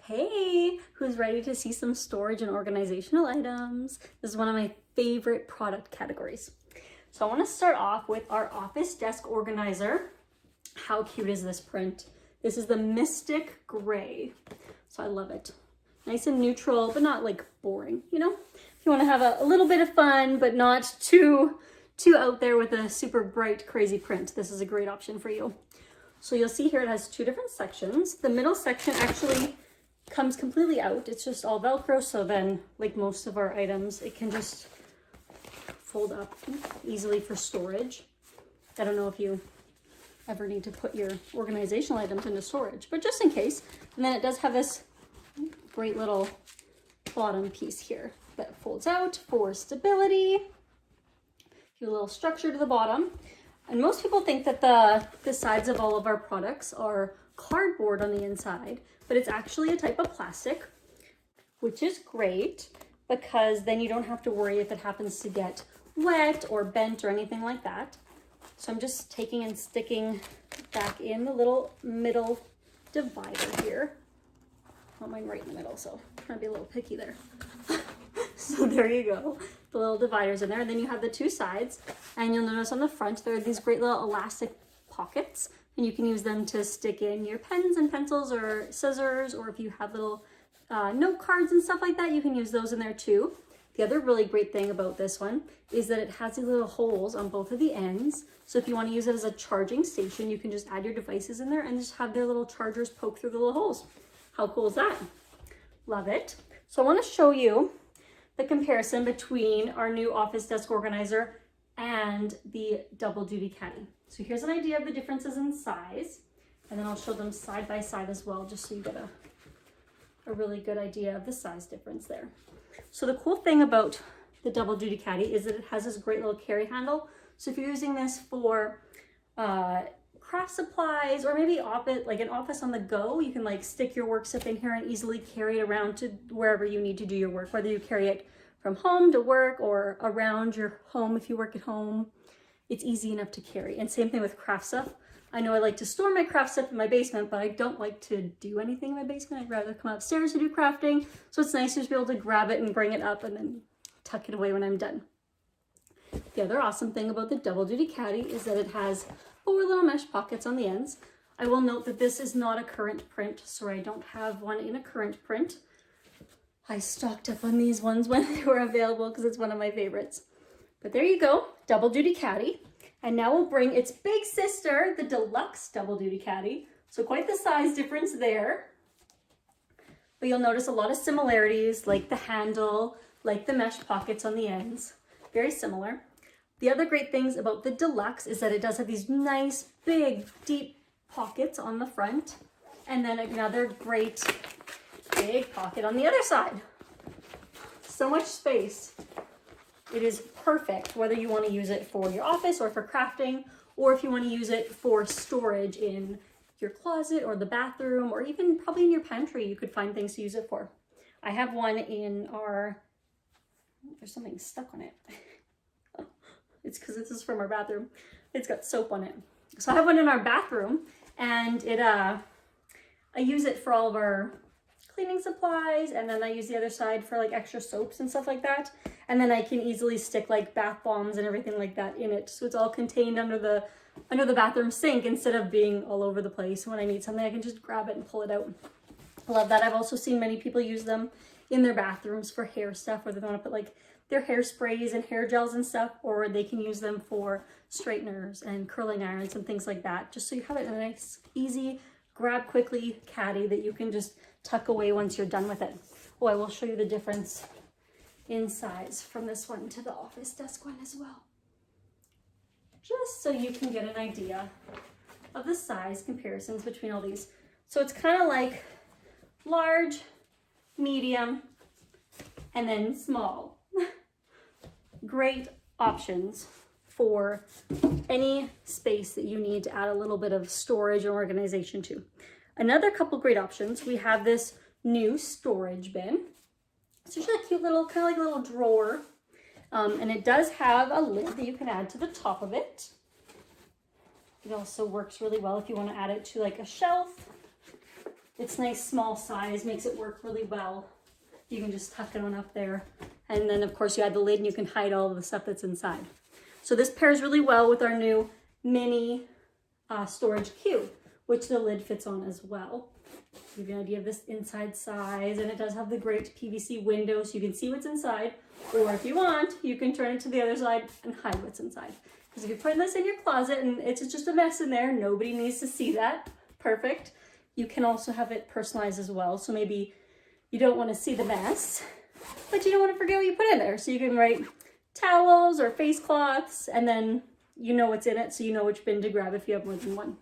Hey, who's ready to see some storage and organizational items? This is one of my favorite product categories. So I want to start off with our office desk organizer. How cute is this print? This is the Mystic Gray. So I love it. Nice and neutral, but not like boring, you know? If you want to have a little bit of fun, but not too out there with a super bright, crazy print, this is a great option for you. So you'll see here it has two different sections. The middle section actually comes completely out. It's just all Velcro, so then, like most of our items, it can just fold up easily for storage. I don't know if you ever need to put your organizational items into storage, but just in case. And then it does have this great little bottom piece here that folds out for stability. Give a little structure to the bottom. And most people think that the sides of all of our products are cardboard on the inside, but it's actually a type of plastic, which is great because then you don't have to worry if it happens to get wet or bent or anything like that. So I'm just taking and sticking back in the little middle divider here. I want mine right in the middle, so I'm trying to be a little picky there. So there you go, the little dividers in there. And then you have the two sides, and you'll notice on the front there are these great little elastic pockets, and you can use them to stick in your pens and pencils or scissors, or if you have little note cards and stuff like that, you can use those in there too. The other really great thing about this one is that it has these little holes on both of the ends. So if you want to use it as a charging station, you can just add your devices in there and just have their little chargers poke through the little holes. How cool is that? Love it. So I want to show you the comparison between our new office desk organizer and the Double Duty Caddy. So here's an idea of the differences in size, and then I'll show them side by side as well, just so you get a really good idea of the size difference there. So the cool thing about the Double Duty Caddy is that it has this great little carry handle. So if you're using this for craft supplies, or maybe like an office on the go, you can like stick your work stuff in here and easily carry it around to wherever you need to do your work, whether you carry it from home to work or around your home if you work at home. It's easy enough to carry. And same thing with craft stuff. I know I like to store my craft stuff in my basement, but I don't like to do anything in my basement. I'd rather come upstairs to do crafting. So it's nice to just be able to grab it and bring it up and then tuck it away when I'm done. The other awesome thing about the Double Duty Caddy is that it has 4 little mesh pockets on the ends. I will note that this is not a current print, so I don't have one in a current print. I stocked up on these ones when they were available because it's one of my favorites. But there you go, Double Duty Caddy. And now we'll bring its big sister, the Deluxe Double Duty Caddy. So quite the size difference there. But you'll notice a lot of similarities, like the handle, like the mesh pockets on the ends. Very similar. The other great things about the Deluxe is that it does have these nice, big, deep pockets on the front. And then another great big pocket on the other side. So much space. It is perfect whether you want to use it for your office or for crafting, or if you want to use it for storage in your closet or the bathroom, or even probably in your pantry, you could find things to use it for. I have one in there's something stuck on it. It's because this is from our bathroom. It's got soap on it. So I have one in our bathroom, and I use it for all of our cleaning supplies, and then I use the other side for like extra soaps and stuff like that. And then I can easily stick like bath bombs and everything like that in it. So it's all contained under the bathroom sink instead of being all over the place. When I need something, I can just grab it and pull it out. I love that. I've also seen many people use them in their bathrooms for hair stuff, where they want to put like their hairsprays and hair gels and stuff, or they can use them for straighteners and curling irons and things like that. Just so you have it in a nice, easy, grab quickly caddy that you can just tuck away once you're done with it. Oh, I will show you the difference in size from this one to the office desk one as well. Just so you can get an idea of the size comparisons between all these. So it's kind of like large, medium, and then small. Great options for any space that you need to add a little bit of storage and organization to. Another couple great options, we have this new storage bin. It's just a cute little, kind of like a little drawer. And it does have a lid that you can add to the top of it. It also works really well if you want to add it to like a shelf It's nice small size, makes it work really well. You can just tuck it on up there. And then of course you add the lid and you can hide all of the stuff that's inside. So this pairs really well with our new mini storage cube, which the lid fits on as well. Give you an idea of this inside size, and it does have the great PVC window so you can see what's inside, or if you want, you can turn it to the other side and hide what's inside. Because if you're putting this in your closet and it's just a mess in there, nobody needs to see that. Perfect. You can also have it personalized as well. So maybe you don't want to see the mess, but you don't want to forget what you put in there. So you can write towels or face cloths, and then you know what's in it, so you know which bin to grab if you have more than one.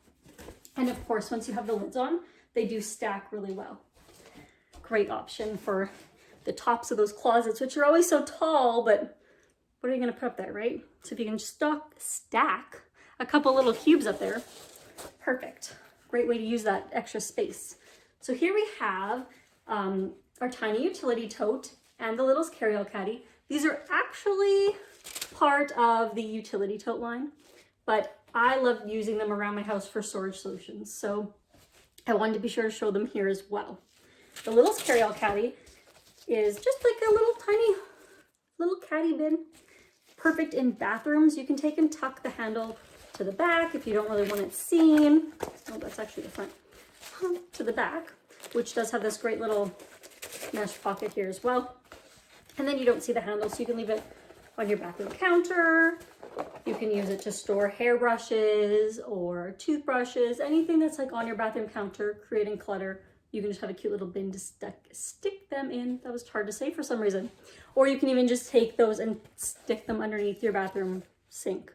And of course, once you have the lids on, they do stack really well. Great option for the tops of those closets, which are always so tall, but what are you gonna put up there, right? So if you can stack a couple little cubes up there, perfect. Great way to use that extra space. So here we have our tiny utility tote and the Littles carry-all caddy. These are actually part of the utility tote line, but I love using them around my house for storage solutions. So I wanted to be sure to show them here as well. The Littles carry-all caddy is just like a little tiny little caddy bin. Perfect in bathrooms. You can take and tuck the handle to the back if you don't really want it seen. Oh, that's actually the front. To the back, which does have this great little mesh pocket here as well. And then you don't see the handle, so you can leave it on your bathroom counter. You can use it to store hairbrushes or toothbrushes, anything that's like on your bathroom counter, creating clutter. You can just have a cute little bin to stick them in. That was hard to say for some reason. Or you can even just take those and stick them underneath your bathroom sink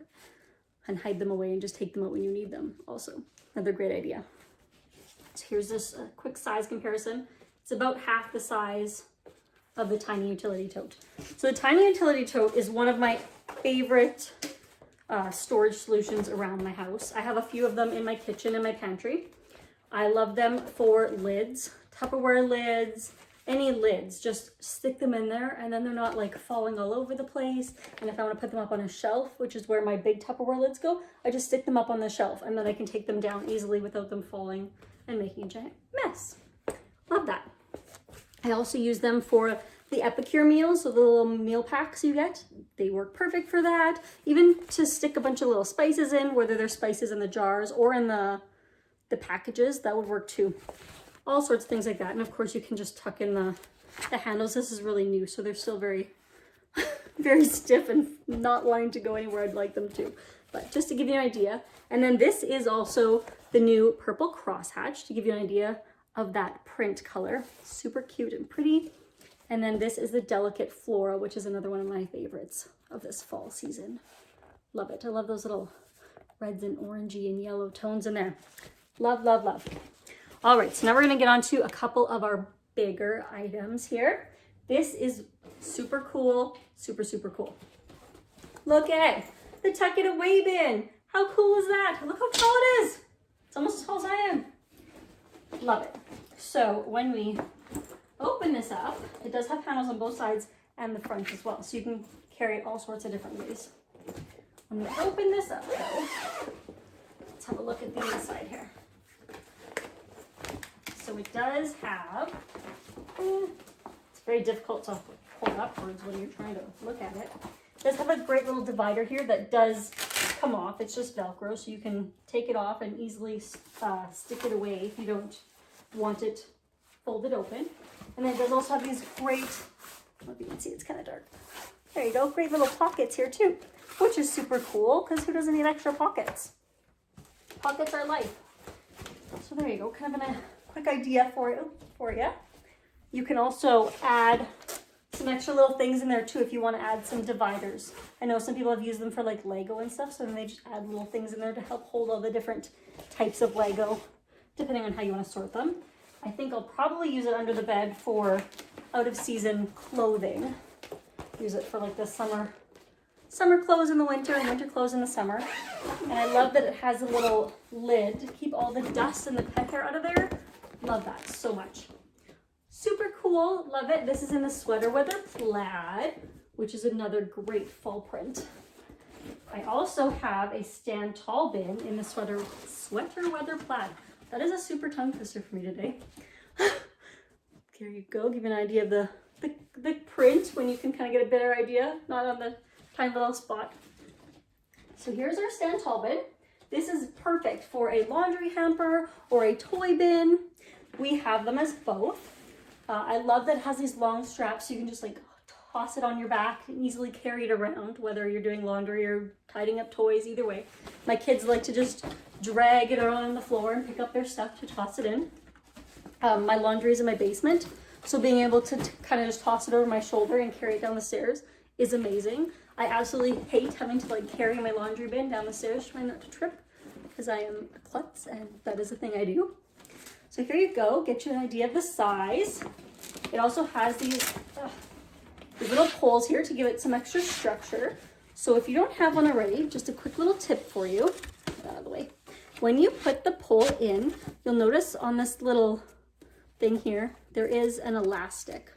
and hide them away and just take them out when you need them also. Another great idea. So here's this quick size comparison. It's about half the size of the tiny utility tote. So the tiny utility tote is one of my favorite storage solutions around my house. I have a few of them in my kitchen and my pantry. I love them for lids, Tupperware lids, any lids. Just stick them in there and then they're not like falling all over the place. And if I want to put them up on a shelf, which is where my big Tupperware lids go, I just stick them up on the shelf and then I can take them down easily without them falling and making a giant mess. Love that. I also use them for the Epicure meals, so the little meal packs you get. They work perfect for that. Even to stick a bunch of little spices in, whether they're spices in the jars or in the packages, that would work too. All sorts of things like that. And of course you can just tuck in the handles. This is really new, so they're still very, very stiff and not wanting to go anywhere I'd like them to. But just to give you an idea. And then this is also the new purple crosshatch to give you an idea of that print color. Super cute and pretty. And then this is the Delicate Flora, which is another one of my favorites of this fall season. Love it. I love those little reds and orangey and yellow tones in there. Love, love, love. All right, so now we're gonna get on to a couple of our bigger items here. This is super cool, super, super cool. Look at it, the Tuck It Away bin. How cool is that? Look how tall it is. It's almost as tall as I am. Love it. So when we open this up, it does have panels on both sides and the front as well, so you can carry it all sorts of different ways. When we open this up though, let's have a look at the inside here. So it does have, it's very difficult to hold upwards when you're trying to look at it. It does have a great little divider here that does come off. It's just Velcro, so you can take it off and easily stick it away if you don't want it folded open. And then it does also have these great, I don't know if you can see, it's kind of dark. There you go, great little pockets here too, which is super cool because who doesn't need extra pockets? Pockets are life. So there you go, kind of a quick idea for you. You can also add some extra little things in there too if you want to add some dividers. I know some people have used them for like Lego and stuff, so then they just add little things in there to help hold all the different types of Lego, depending on how you want to sort them. I think I'll probably use it under the bed for out of season clothing. Use it for like the summer clothes in the winter and winter clothes in the summer. And I love that it has a little lid to keep all the dust and the pet hair out of there. Love that so much. Super cool, love it. This is in the Sweater Weather Plaid, which is another great fall print. I also have a stand tall bin in the Sweater Weather Plaid. That is a super tongue twister for me today. There you go. Give you an idea of the print when you can kind of get a better idea, not on the tiny little spot. So here's our stand tall bin. This is perfect for a laundry hamper or a toy bin. We have them as both. I love that it has these long straps so you can just like toss it on your back and easily carry it around, whether you're doing laundry or tidying up toys, either way. My kids like to just drag it around on the floor and pick up their stuff to toss it in. My laundry is in my basement, so being able to kind of just toss it over my shoulder and carry it down the stairs is amazing. I absolutely hate having to like carry my laundry bin down the stairs, trying not to trip, because I am a klutz and that is a thing I do. So here you go, get you an idea of the size. It also has these little poles here to give it some extra structure. So if you don't have one already, just a quick little tip for you. Get that out of the way. When you put the pole in, you'll notice on this little thing here, there is an elastic.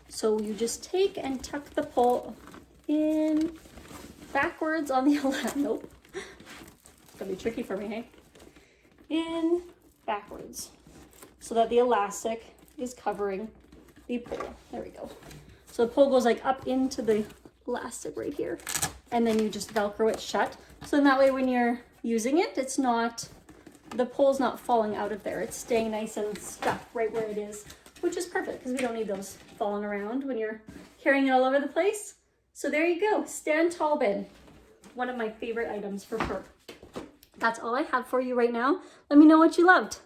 So you just take and tuck the pole in backwards on the elastic. Nope. It's gonna be tricky for me, hey? In backwards. So that the elastic is covering the pole. There we go. So the pole goes like up into the elastic right here. And then you just Velcro it shut. So then that way when you're using it, it's not, the pole's not falling out of there. It's staying nice and stuck right where it is, which is perfect because we don't need those falling around when you're carrying it all over the place. So there you go, stand tall bin. One of my favorite items for perp. That's all I have for you right now. Let me know what you loved.